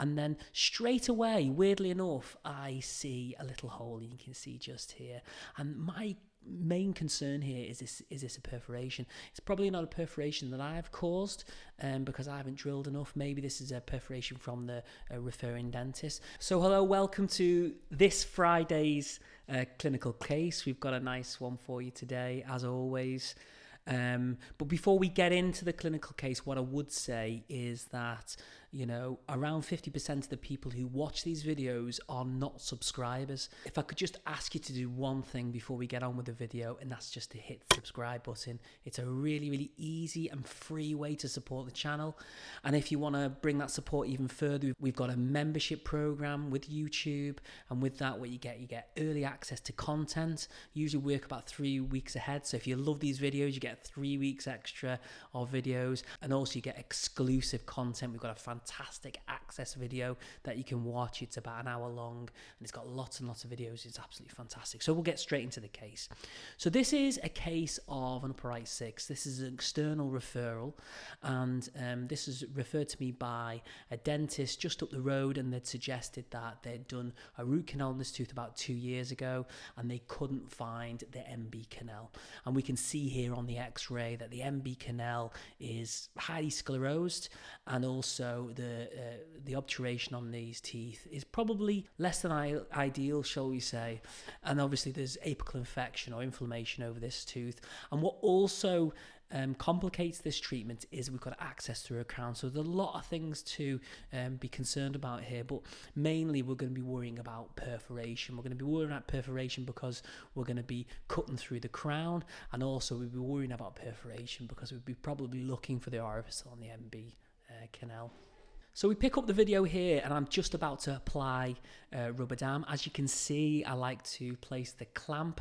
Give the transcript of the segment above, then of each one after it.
And then straight away, weirdly enough, I see a little hole you can see just here. And my main concern here is this a perforation. It's probably not a perforation that I've caused because I haven't drilled enough. Maybe this is a perforation from the referring dentist. So hello, welcome to this Friday's clinical case. We've got a nice one for you today, as always. But before we get into the clinical case, what I would say is that, you know, around 50% of the people who watch these videos are not subscribers. If I could just ask you to do one thing before we get on with the video, and that's just to hit the subscribe button. It's a really, really easy and free way to support the channel. And if you want to bring that support even further, we've got a membership program with YouTube. And with that, what you get early access to content. Usually work about 3 weeks ahead. So if you love these videos, you get 3 weeks extra of videos. And also you get exclusive content. We've got a fantastic access video that you can watch. It's about an hour long and it's got lots and lots of videos. It's absolutely fantastic. So we'll get straight into the case. So this is a case of an upper right 6. This is an external referral, and this is referred to me by a dentist just up the road, and they'd suggested that they'd done a root canal in this tooth about 2 years ago and they couldn't find the MB canal. And we can see here on the x-ray that the MB canal is highly sclerosed, and also the obturation on these teeth is probably less than ideal, shall we say. And obviously there's apical infection or inflammation over this tooth. And what also complicates this treatment is we've got access through a crown. So there's a lot of things to be concerned about here, but mainly we're going to be worrying about perforation. We're going to be worrying about perforation because we're going to be cutting through the crown, and also we'll be worrying about perforation because we'll be probably looking for the orifice on the MB canal. So we pick up the video here, and I'm just about to apply rubber dam. As you can see, I like to place the clamp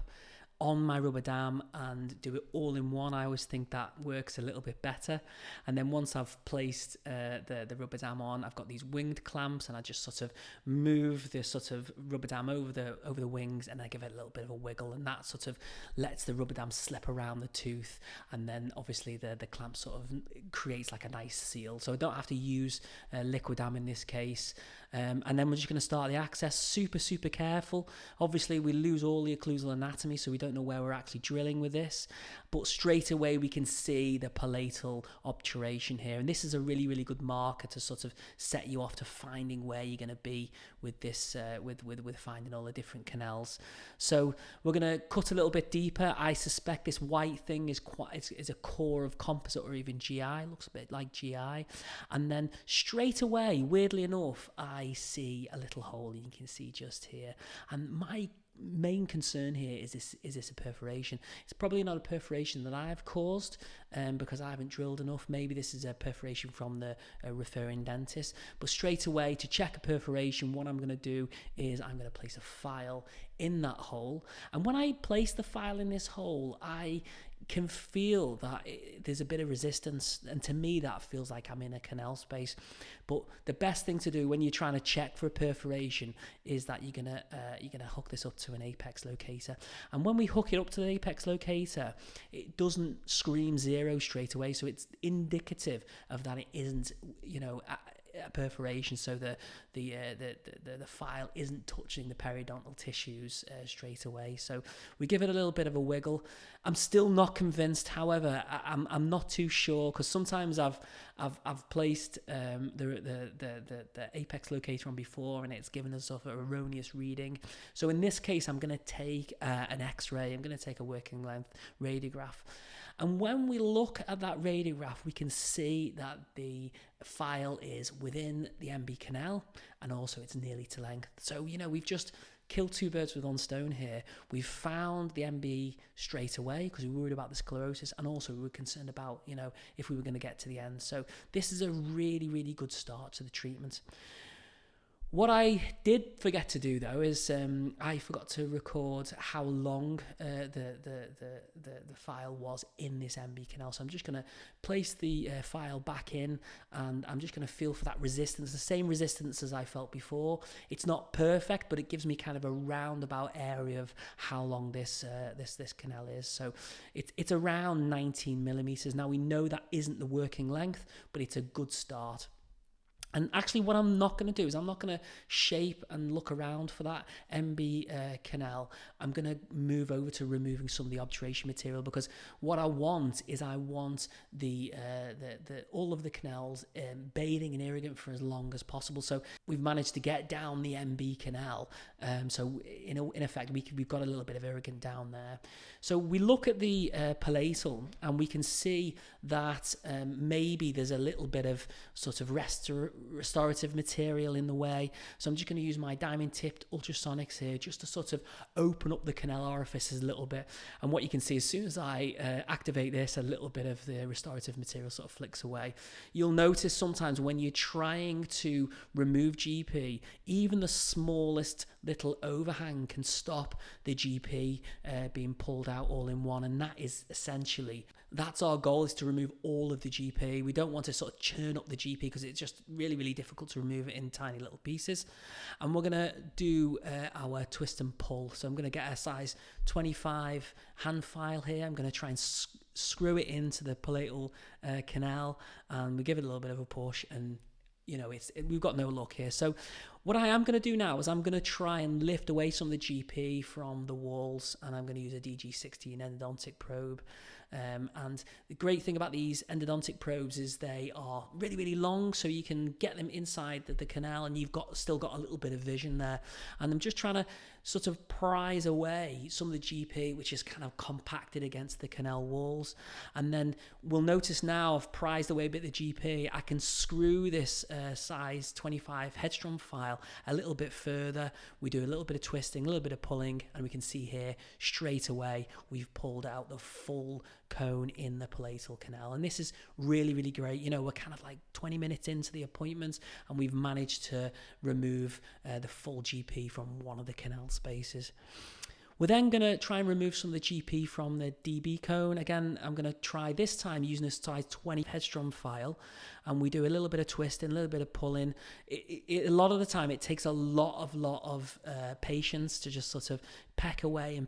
on my rubber dam and do it all in one. I always think that works a little bit better. And then once I've placed the rubber dam on, I've got these winged clamps, and I just sort of move the sort of rubber dam over the wings, and I give it a little bit of a wiggle, and that sort of lets the rubber dam slip around the tooth. And then obviously the clamp sort of creates like a nice seal. So I don't have to use liquid dam in this case. And then we're just going to start the access. Super careful. Obviously we lose all the occlusal anatomy, so we don't know where we're actually drilling with this, but straight away we can see the palatal obturation here, and this is a really good marker to sort of set you off to finding where you're going to be with this with finding all the different canals. So we're going to cut a little bit deeper. I suspect this white thing is a core of composite or even GI. Looks a bit like GI. And then straight away, weirdly enough, I see a little hole you can see just here. And my main concern here is this a perforation. It's probably not a perforation that I've caused because I haven't drilled enough. Maybe this is a perforation from the referring dentist. But straight away, to check a perforation, what I'm going to do is I'm going to place a file in that hole. And when I place the file in this hole, I can feel that there's a bit of resistance, and to me that feels like I'm in a canal space. But the best thing to do when you're trying to check for a perforation is that you're gonna hook this up to an apex locator. And when we hook it up to the apex locator, it doesn't scream 0 straight away, so it's indicative of that it isn't, you know, a perforation. So the file isn't touching the periodontal tissues straight away. So we give it a little bit of a wiggle. I'm still not convinced. However, I'm not too sure, because sometimes I've placed the apex locator on before, and it's given us sort of an erroneous reading. So in this case, I'm going to take an X-ray. I'm going to take a working length radiograph. And when we look at that radiograph, we can see that the file is within the MB canal, and also it's nearly to length. So, you know, we've just killed 2 birds with 1 stone here. We've found the MB straight away because we were worried about the sclerosis, and also we were concerned about, you know, if we were going to get to the end. So this is a really good start to the treatment. What I did forget to do, though, is I forgot to record how long the file was in this MB canal. So I'm just going to place the file back in, and I'm just going to feel for that resistance, the same resistance as I felt before. It's not perfect, but it gives me kind of a roundabout area of how long this canal is. So it's around 19 millimeters. Now we know that isn't the working length, but it's a good start. And actually, what I'm not going to do is I'm not going to shape and look around for that MB canal. I'm going to move over to removing some of the obturation material, because what I want is I want the all of the canals bathing in irrigant for as long as possible. So we've managed to get down the MB canal. So in effect, we've got a little bit of irrigant down there. So we look at the palatal and we can see that maybe there's a little bit of sort of restorative material in the way. So I'm just going to use my diamond tipped ultrasonics here just to sort of open up the canal orifices a little bit. And what you can see, as soon as I activate this, a little bit of the restorative material sort of flicks away. You'll notice sometimes when you're trying to remove GP, even the smallest little overhang can stop the GP being pulled out all in one, and that is essentially, that's our goal, is to remove all of the GP. We don't want to sort of churn up the GP because it's just really, really difficult to remove it in tiny little pieces. And we're going to do our twist and pull. So I'm going to get a size 25 hand file here. I'm going to try and screw it into the palatal canal, and we give it a little bit of a push, and we've got no luck here. So what I am going to do now is I'm going to try and lift away some of the GP from the walls, and I'm going to use a DG16 endodontic probe. And the great thing about these endodontic probes is they are really, really long, so you can get them inside the canal, and you've still got a little bit of vision there. And I'm just trying to sort of prise away some of the GP, which is kind of compacted against the canal walls. And then we'll notice now I've prized away a bit of the GP. I can screw this size 25 headstrong file a little bit further. We do a little bit of twisting, a little bit of pulling, and we can see here straight away we've pulled out the full cone in the palatal canal. And this is really, really great. We're kind of like 20 minutes into the appointment, and we've managed to remove the full GP from one of the canal spaces. We're then going to try and remove some of the GP from the DB cone. Again, I'm going to try this time using a size 20 headstrong file, and we do a little bit of twisting, a little bit of pulling. A lot of the time it takes a lot of patience to just sort of peck away,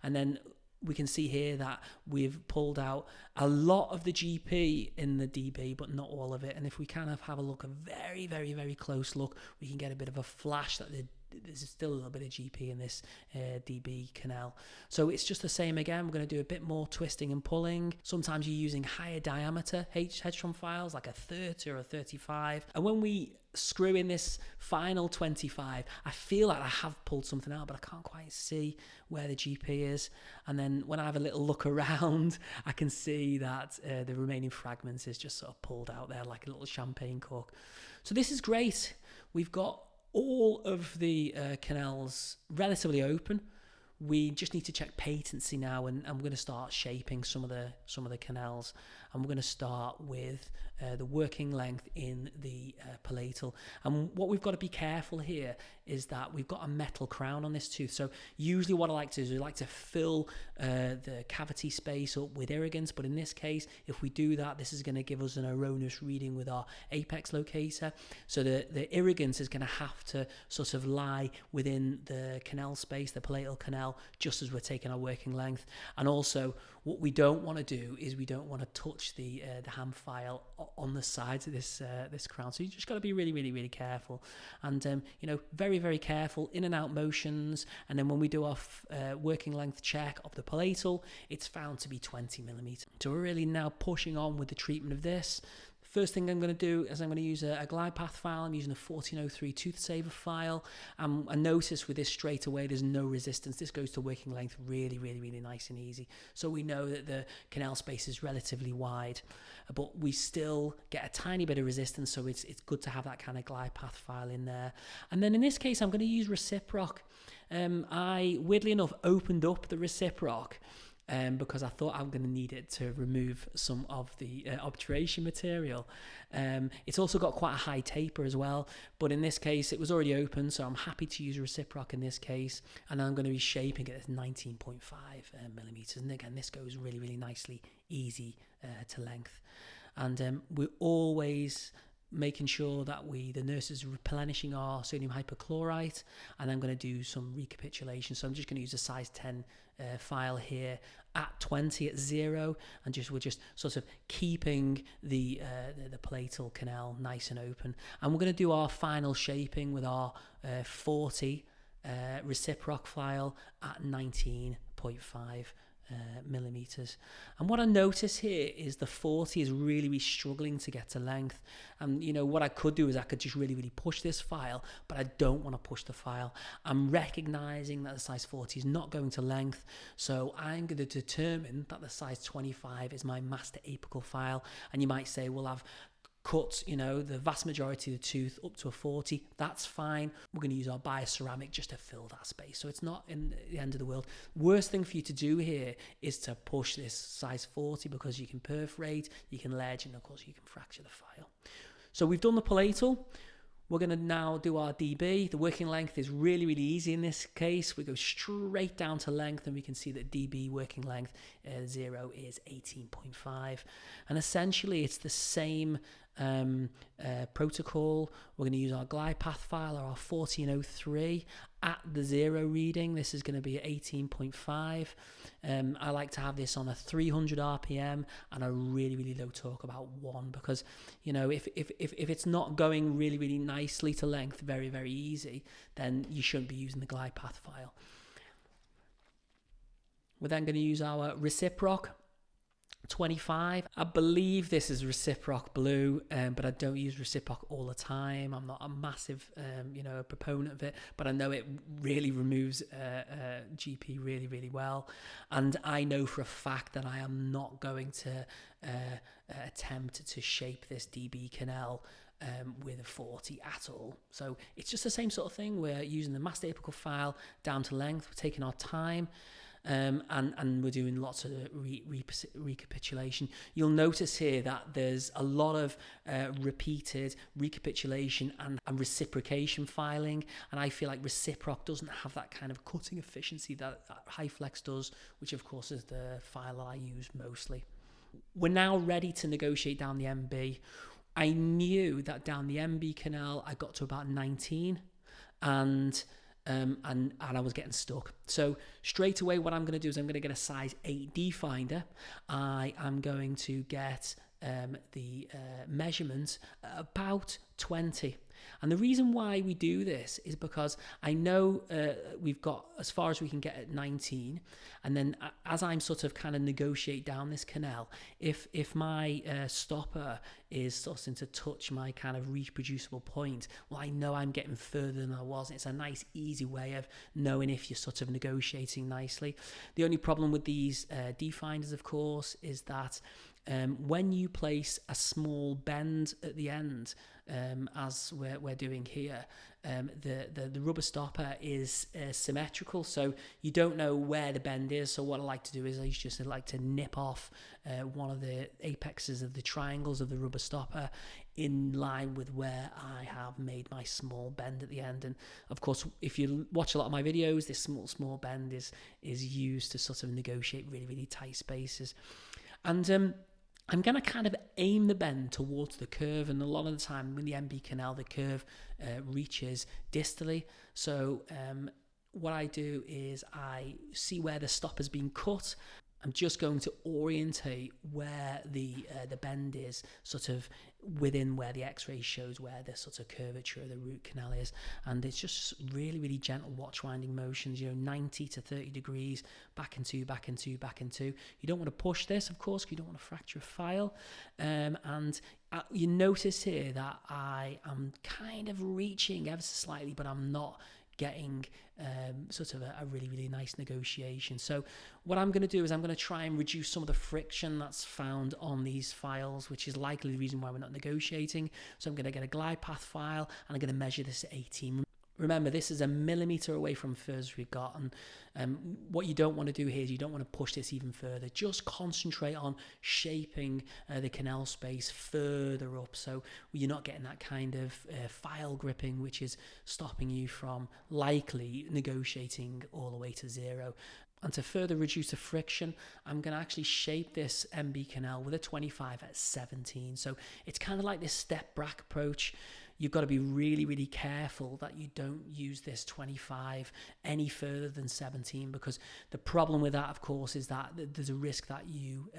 and then we can see here that we've pulled out a lot of the GP in the DB, but not all of it. And if we kind of have a look, a very, very, very close look, we can get a bit of a flash that there's still a little bit of GP in this DB canal. So it's just the same again. We're going to do a bit more twisting and pulling. Sometimes you're using higher diameter headstrong files, like a 30 or a 35. And when we screw in this final 25, I feel like I have pulled something out, but I can't quite see where the GP is. And then when I have a little look around, I can see that the remaining fragments is just sort of pulled out there like a little champagne cork. So this is great. We've got all of the canals relatively open. We just need to check patency now, and we're going to start shaping some of the canals, and we're going to start with the working length in the palatal. And what we've got to be careful here is that we've got a metal crown on this tooth. So usually what I like to do is we like to fill the cavity space up with irrigants, but in this case, if we do that, this is going to give us an erroneous reading with our apex locator. So the irrigant is going to have to sort of lie within the canal space, the palatal canal, just as we're taking our working length. And also, what we don't want to do is we don't want to touch the ham file on the sides of this crown. So you just got to be really, really, really careful, and very, very careful in and out motions. And then when we do our working length check of the palatal, it's found to be 20 millimeters. So we're really now pushing on with the treatment of this. First thing I'm going to do is I'm going to use a glide path file. I'm using a 1403 tooth saver file. I notice with this straight away there's no resistance. This goes to working length really, really, really nice and easy. So we know that the canal space is relatively wide, but we still get a tiny bit of resistance, so it's good to have that kind of glide path file in there. And then in this case I'm going to use Reciproc. I weirdly enough opened up the Reciproc because I thought I'm going to need it to remove some of the obturation material. It's also got quite a high taper as well, but in this case it was already open, so I'm happy to use Reciproc in this case, and I'm going to be shaping it at 19.5 millimeters. And again, this goes really, really nicely, easy to length. And we always making sure that the nurse is replenishing our sodium hypochlorite, and I'm going to do some recapitulation. So I'm just going to use a size 10 file here at 20 at 0, and we're just sort of keeping the palatal canal nice and open. And we're going to do our final shaping with our 40 Reciproc file at 19.5 millimeters. And what I notice here is the 40 is really struggling to get to length. And what I could do is I could just really push this file, but I don't want to push the file. I'm recognizing that the size 40 is not going to length, so I'm going to determine that the size 25 is my master apical file. And you might say, well, I've cut the vast majority of the tooth up to a 40. That's fine. We're going to use our bioceramic just to fill that space, so it's not in the end of the world. Worst thing for you to do here is to push this size 40, because you can perforate, you can ledge, and of course you can fracture the file. So we've done the palatal. We're going to now do our DB. The working length is really easy in this case. We go straight down to length, and we can see that DB working length 0 is 18.5. And essentially it's the same protocol. We're going to use our glide path file, or our 1403 at the 0 reading. This is going to be at 18.5. I like to have this on a 300 RPM and a really low torque, about 1, because if it's not going really nicely to length, very easy, then you shouldn't be using the glide path file. We're then going to use our Reciproc 25. I believe this is Reciproc blue, but I don't use Reciproc all the time. I'm not a massive proponent of it, but I know it really removes GP really well, and I know for a fact that I am not going to attempt to shape this DB canal with a 40 at all. So it's just the same sort of thing. We're using the master apical file down to length. We're taking our time. And we're doing lots of recapitulation. You'll notice here that there's a lot of repeated recapitulation and reciprocation filing, and I feel like Reciproc doesn't have that kind of cutting efficiency that HyFlex does, which of course is the file I use mostly. We're now ready to negotiate down the MB. I knew that down the MB canal I got to about 19, and I was getting stuck. So straight away what I'm going to do is I'm going to get a size 8D finder. I am going to get the measurement about 20. And the reason why we do this is because I know we've got as far as we can get at 19, and then as I'm sort of kind of negotiate down this canal, if my stopper is starting to touch my kind of reproducible point, well, I know I'm getting further than I was. It's a nice easy way of knowing if you're sort of negotiating nicely. The only problem with these D-finders, of course, is that when you place a small bend at the end, as we're doing here, the rubber stopper is symmetrical, so you don't know where the bend is. So what I like to do is I just like to nip off one of the apexes of the triangles of the rubber stopper in line with where I have made my small bend at the end. And of course, if you watch a lot of my videos, this small bend is used to sort of negotiate really tight spaces. And I'm going to kind of aim the bend towards the curve, and a lot of the time in the MB canal, the curve reaches distally. So what I do is I see where the stopper's been cut. I'm just going to orientate where the bend is, sort of within where the X-ray shows where the sort of curvature of the root canal is, and it's just really gentle watch winding motions, 90 to 30 degrees, back and two, back and two, back and two. You don't want to push this, of course, because you don't want to fracture a file. And you notice here that I am kind of reaching ever so slightly, but I'm not getting sort of a really nice negotiation. So what I'm going to do is I'm going to try and reduce some of the friction that's found on these files, which is likely the reason why we're not negotiating. So I'm going to get a glide path file, and I'm going to measure this at 18. Remember, this is a millimeter away from furthest we've got, and what you don't want to do here is you don't want to push this even further. Just concentrate on shaping the canal space further up, so you're not getting that kind of file gripping, which is stopping you from likely negotiating all the way to 0. And to further reduce the friction, I'm going to actually shape this MB canal with a 25 at 17. So it's kind of like this step back approach. You've got to be really, really careful that you don't use this 25 any further than 17, because the problem with that, of course, is that there's a risk that you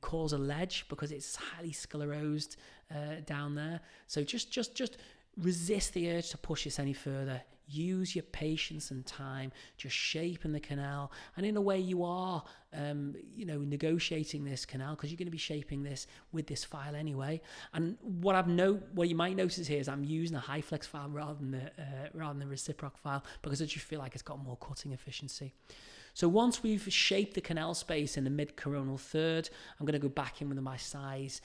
cause a ledge because it's highly sclerosed down there. So just resist the urge to push this any further. Use your patience and time, just shaping the canal. And in a way you are, negotiating this canal, because you're going to be shaping this with this file anyway. And what you might notice here is I'm using a HyFlex file rather than the Reciproc file, because I just feel like it's got more cutting efficiency. So once we've shaped the canal space in the mid-coronal third, I'm going to go back in with my size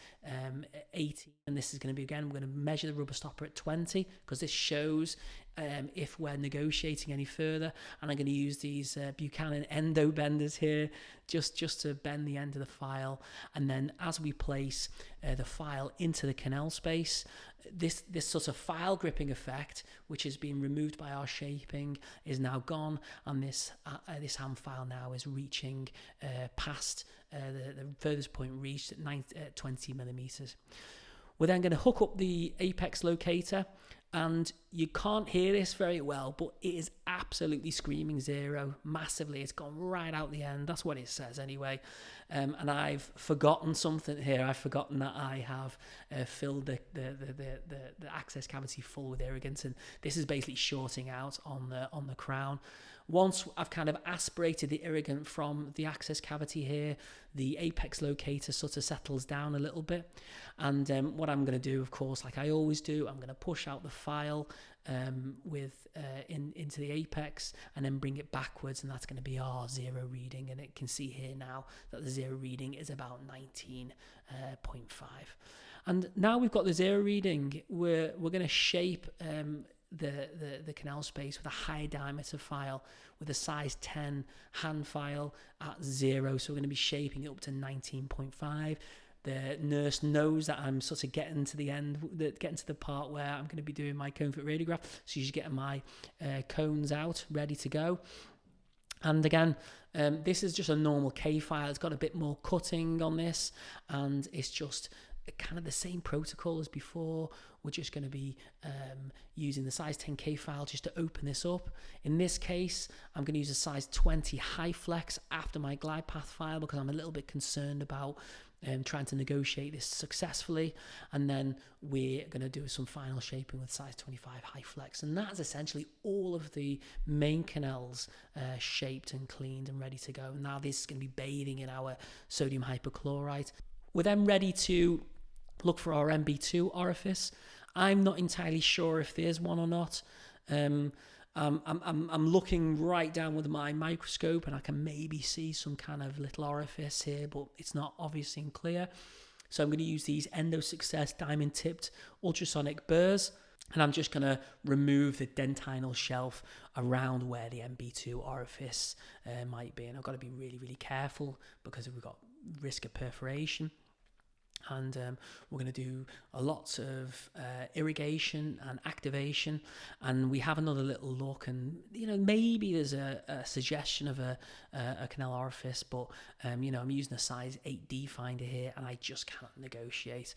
80, and this is going to be, again, I'm going to measure the rubber stopper at 20, because this shows if we're negotiating any further. And I'm going to use these Buchanan endo benders here just to bend the end of the file. And then as we place the file into the canal space, this sort of file gripping effect, which has been removed by our shaping, is now gone, and this hand file now is reaching past the furthest point reached at 20 millimeters. We're then going to hook up the apex locator, and you can't hear this very well, but it is absolutely screaming zero massively. It's gone right out the end. That's what it says anyway. And I've forgotten something here. I've forgotten that I have filled the access cavity full with irrigants, and this is basically shorting out on the crown. Once I've kind of aspirated the irrigant from the access cavity here, the apex locator sort of settles down a little bit. And what I'm going to do, of course, like I always do, I'm going to push out the file into the apex and then bring it backwards, and that's going to be our zero reading. And it can see here now that the zero reading is about 19.5. And now we've got the zero reading, we're going to shape the canal space with a high diameter file with a size 10 hand file at 0. So we're going to be shaping it up to 19.5. The nurse knows that I'm sort of getting to the part where I'm going to be doing my cone fit radiograph. So she's getting my cones out, ready to go. And again, this is just a normal K file. It's got a bit more cutting on this, and it's just kind of the same protocol as before. We're just going to be using the size 10K file just to open this up. In this case, I'm going to use a size 20 HyFlex after my glide path file, because I'm a little bit concerned about trying to negotiate this successfully. And then we're going to do some final shaping with size 25 HyFlex. And that's essentially all of the main canals shaped and cleaned and ready to go. Now this is going to be bathing in our sodium hypochlorite. We're then ready to look for our MB2 orifice. I'm not entirely sure if there's one or not. I'm looking right down with my microscope, and I can maybe see some kind of little orifice here, but it's not obvious and clear. So I'm going to use these Endo Success diamond tipped ultrasonic burrs, and I'm just going to remove the dentinal shelf around where the MB2 orifice might be. And I've got to be really, really careful because we've got risk of perforation. And we're going to do a lot of irrigation and activation, and we have another little look, and maybe there's a suggestion of a canal orifice, but I'm using a size 8D finder here, and I just cannot negotiate.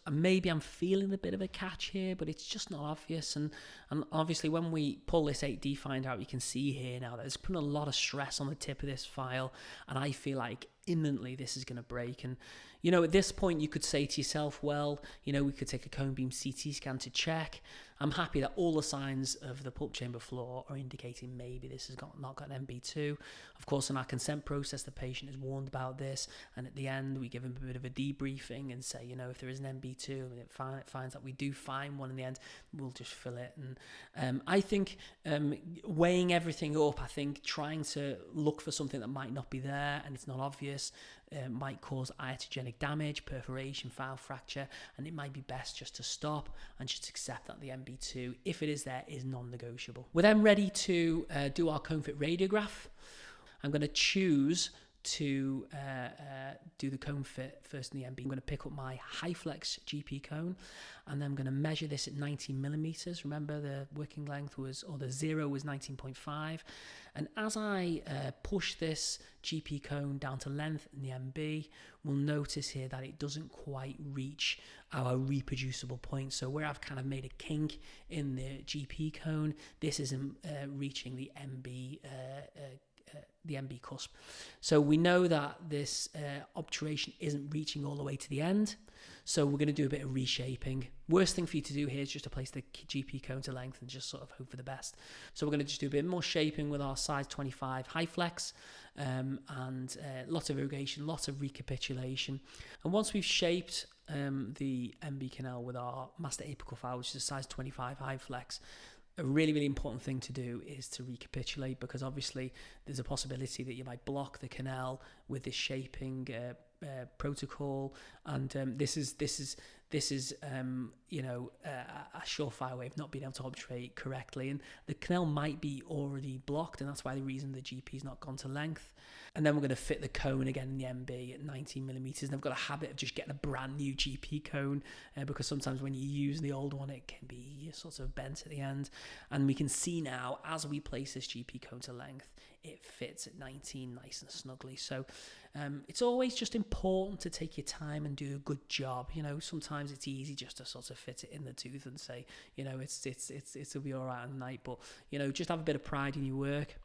Maybe I'm feeling a bit of a catch here, but it's just not obvious. And obviously when we pull this 8D finder out, you can see here now that it's putting a lot of stress on the tip of this file, and I feel like imminently this is going to break. And at this point you could say to yourself, well, we could take a cone beam CT scan to check. I'm happy that all the signs of the pulp chamber floor are indicating maybe this has not got an MB2. Of course, in our consent process, the patient is warned about this, and at the end we give him a bit of a debriefing and say, if there is an MB2 and it finds that we do find one in the end, we'll just fill it. And I think weighing everything up, I think trying to look for something that might not be there and it's not obvious might cause iatrogenic damage, perforation, file fracture, and it might be best just to stop and just accept that the MB2, if it is there, is non-negotiable. We're then ready to do our cone fit radiograph. I'm going to choose to do the cone fit first in the MB. I'm going to pick up my HyFlex GP cone, and then I'm going to measure this at 19 millimeters. Remember, the working length was, or the 0 was 19.5. And as I push this GP cone down to length in the MB, we'll notice here that it doesn't quite reach our reproducible point. So where I've kind of made a kink in the GP cone, this isn't reaching the MB cusp. So we know that this obturation isn't reaching all the way to the end. So we're going to do a bit of reshaping. Worst thing for you to do here is just to place the GP cone to length and just sort of hope for the best. So we're going to just do a bit more shaping with our size 25 HyFlex, and lots of irrigation, lots of recapitulation. And once we've shaped the MB canal with our master apical file, which is a size 25 HyFlex, a really, really important thing to do is to recapitulate, because obviously there's a possibility that you might block the canal with this shaping protocol, and this is a surefire way of not being able to obturate correctly, and the canal might be already blocked, and that's why the reason the GP's not gone to length. And then we're going to fit the cone again in the MB at 19 millimeters. And I've got a habit of just getting a brand new GP cone because sometimes when you use the old one, it can be sort of bent at the end. And we can see now, as we place this GP cone to length, it fits at 19 nice and snugly. So it's always just important to take your time and do a good job. You know, sometimes it's easy just to sort of fit it in the tooth and say, you know, it'll be all right at night. But, you know, just have a bit of pride in your work.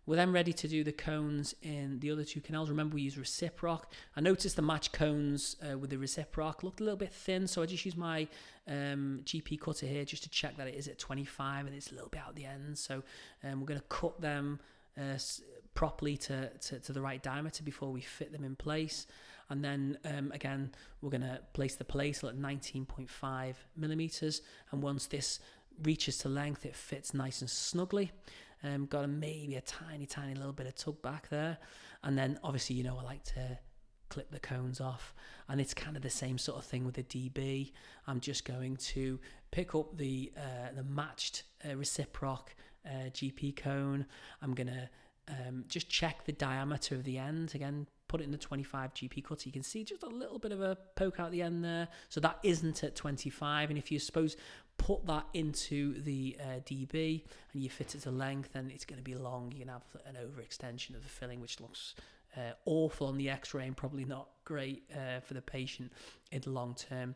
We're then ready to do the cones in the other two canals. Remember, we use Reciproc. I noticed the match cones with the Reciproc looked a little bit thin, so I just used my GP cutter here just to check that it is at 25 and it's a little bit out the end. So we're going to cut them properly to the right diameter before we fit them in place. And then again, we're going to place the palatal at 19.5 millimeters. And once this reaches to length, it fits nice and snugly. Got maybe a tiny little bit of tug back there. And then obviously, you know, I like to clip the cones off, and it's kind of the same sort of thing with the DB. I'm just going to pick up the matched Reciproc GP cone. I'm going to just check the diameter of the end. Again, put it in the 25 GP cutter. You can see just a little bit of a poke out the end there. So that isn't at 25. And if you suppose put that into the DB and you fit it to length, then it's going to be long. You can have an overextension of the filling, which looks awful on the x-ray and probably not great for the patient in the long term.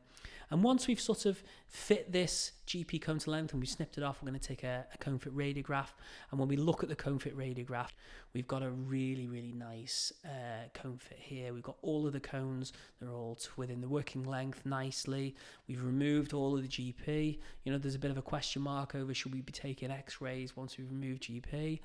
And once we've sort of fit this GP cone to length and we've snipped it off, we're going to take a cone fit radiograph. And when we look at the cone fit radiograph, we've got a really, really nice cone fit here. We've got all of the cones, they're all within the working length nicely. We've removed all of the GP. You know, there's a bit of a question mark over should we be taking x-rays once we've removed GP.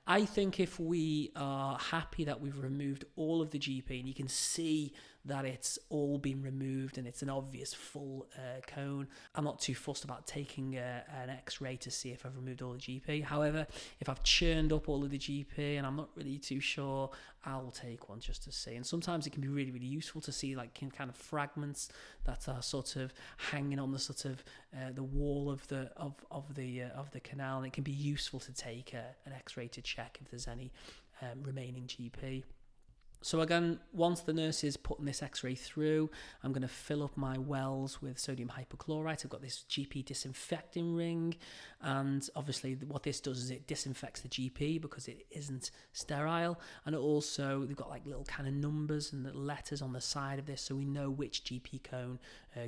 I think if we are happy that we've removed all of the GP, and you can see that it's all been removed and it's an obvious full cone, I'm not too fussed about taking an x-ray to see if I've removed all the GP. However, if I've churned up all of the GP and I'm not really too sure, I'll take one just to see. And sometimes it can be really, really useful to see like kind of fragments that are sort of hanging on the sort of the wall of the canal, and it can be useful to take an x-ray to check if there's any remaining GP. So again, once the nurse is putting this x-ray through, I'm going to fill up my wells with sodium hypochlorite. I've got this GP disinfecting ring, and obviously what this does is it disinfects the GP because it isn't sterile, and it also, they've got like little kind of numbers and little letters on the side of this so we know which GP cone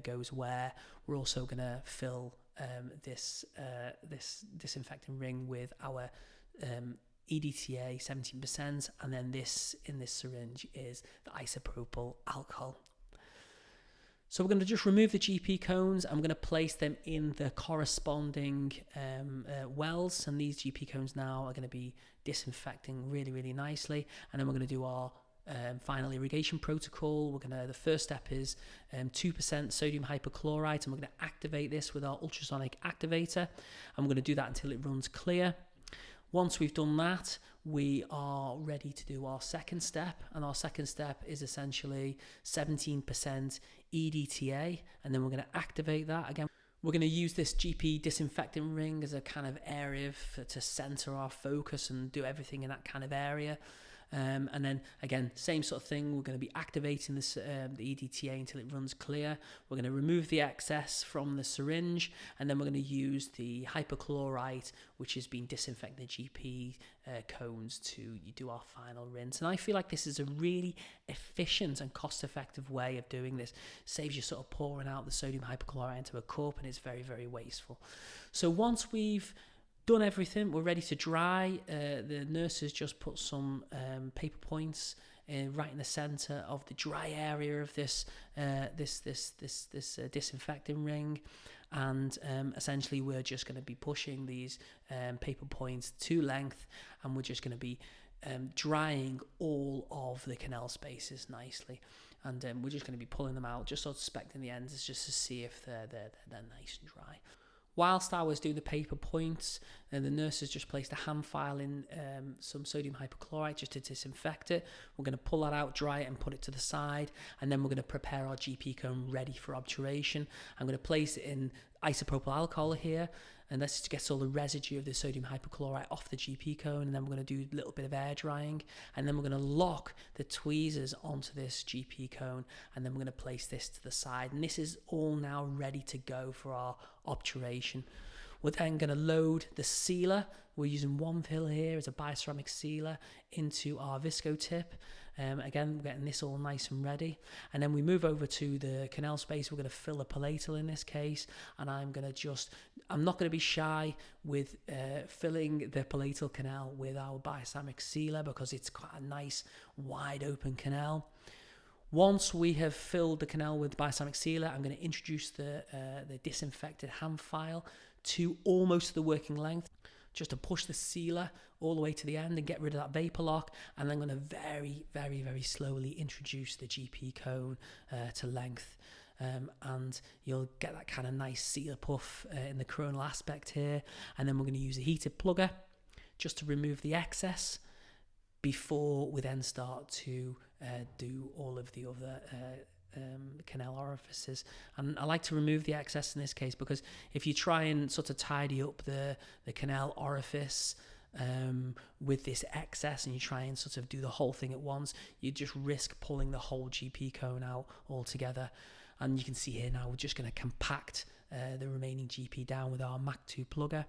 goes where. We're also going to fill this disinfecting ring with our EDTA 17%, and then this in this syringe is the isopropyl alcohol. So we're going to just remove the GP cones. I'm going to place them in the corresponding wells, and these GP cones now are going to be disinfecting really, really nicely. And then we're going to do our final irrigation protocol. The first step is 2% sodium hypochlorite, and we're going to activate this with our ultrasonic activator, and we're going to do that until it runs clear. Once we've done that, we are ready to do our second step, and our second step is essentially 17% EDTA, and then we're going to activate that again. We're going to use this GP disinfecting ring as a kind of area to center our focus and do everything in that kind of area. And then again, same sort of thing. We're going to be activating this the EDTA until it runs clear. We're going to remove the excess from the syringe, and then we're going to use the hypochlorite, which has been disinfecting the GP cones to do our final rinse. And I feel like this is a really efficient and cost-effective way of doing this. Saves you sort of pouring out the sodium hypochlorite into a cup, and it's very, very wasteful. So once we've done everything, we're ready to dry. The nurses just put some paper points right in the center of the dry area of this disinfecting ring, and essentially we're just going to be pushing these paper points to length, and we're just going to be drying all of the canal spaces nicely, and we're just going to be pulling them out, just sort of inspecting the ends just to see if they're nice and dry. Whilst I was doing the paper points, the nurses just placed a hand file in some sodium hypochlorite just to disinfect it. We're going to pull that out, dry it, and put it to the side, and then we're going to prepare our GP cone ready for obturation. I'm going to place it in isopropyl alcohol here, and this gets all the residue of the sodium hypochlorite off the GP cone, and then we're going to do a little bit of air drying, and then we're going to lock the tweezers onto this GP cone, and then we're going to place this to the side, and this is all now ready to go for our obturation. We're then going to load the sealer. We're using one fill here as a bioceramic sealer into our visco tip. Again, we're getting this all nice and ready. And then we move over to the canal space. We're going to fill the palatal in this case. And I'm not going to be shy with filling the palatal canal with our bioceramic sealer, because it's quite a nice wide open canal. Once we have filled the canal with bioceramic sealer, I'm going to introduce the disinfected hand file to almost the working length, just to push the sealer all the way to the end and get rid of that vapor lock. And then I'm going to very, very, very slowly introduce the GP cone to length. And you'll get that kind of nice sealer puff in the coronal aspect here. And then we're going to use a heated plugger just to remove the excess before we then start to do all of the other canal orifices. And I like to remove the excess in this case, because if you try and sort of tidy up the canal orifice with this excess, and you try and sort of do the whole thing at once, you just risk pulling the whole GP cone out altogether. And you can see here now we're just going to compact the remaining GP down with our Mach 2 plugger.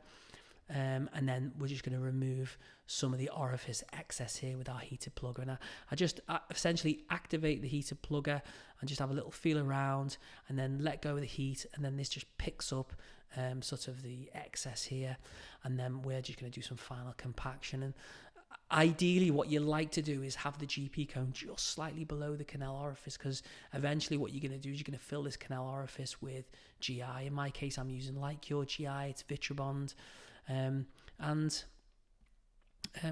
And then we're just going to remove some of the orifice excess here with our heated plugger. And I just essentially activate the heated plugger and just have a little feel around, and then let go of the heat, and then this just picks up sort of the excess here, and then we're just going to do some final compaction. And ideally what you like to do is have the GP cone just slightly below the canal orifice, because eventually what you're going to do is you're going to fill this canal orifice with GI. In my case, I'm using Light Cure GI, it's Vitrabond.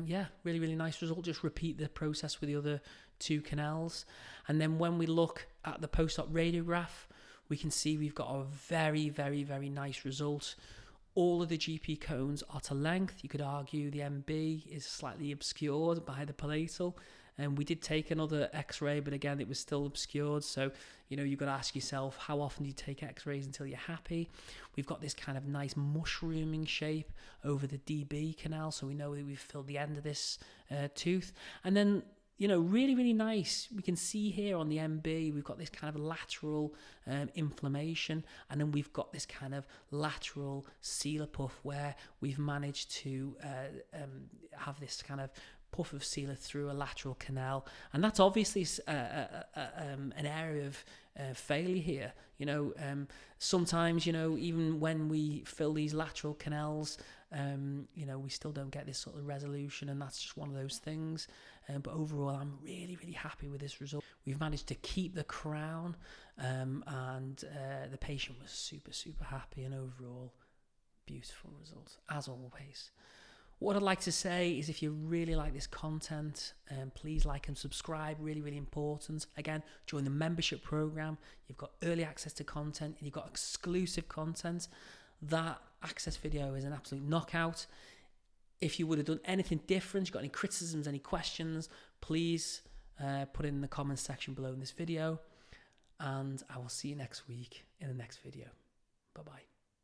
Yeah, really, really nice result. Just repeat the process with the other two canals. And then when we look at the post-op radiograph, we can see we've got a very, very, very nice result. All of the GP cones are to length. You could argue the MB is slightly obscured by the palatal. And we did take another x-ray, but again, it was still obscured. So, you've got to ask yourself, how often do you take x-rays until you're happy? We've got this kind of nice mushrooming shape over the DB canal. So we know that we've filled the end of this tooth. And then, really, really nice. We can see here on the MB, we've got this kind of lateral inflammation. And then we've got this kind of lateral sealer puff where we've managed to have this kind of puff of sealer through a lateral canal, and that's obviously an area of failure here. Sometimes even when we fill these lateral canals, we still don't get this sort of resolution, and that's just one of those things. But overall, I'm really, really happy with this result. We've managed to keep the crown, and the patient was super, super happy, and overall, beautiful results as always. What I'd like to say is, if you really like this content, please like and subscribe, really, really important. Again, join the membership program. You've got early access to content, and you've got exclusive content. That access video is an absolute knockout. If you would have done anything different, you've got any criticisms, any questions, please put it in the comments section below in this video. And I will see you next week in the next video. Bye-bye.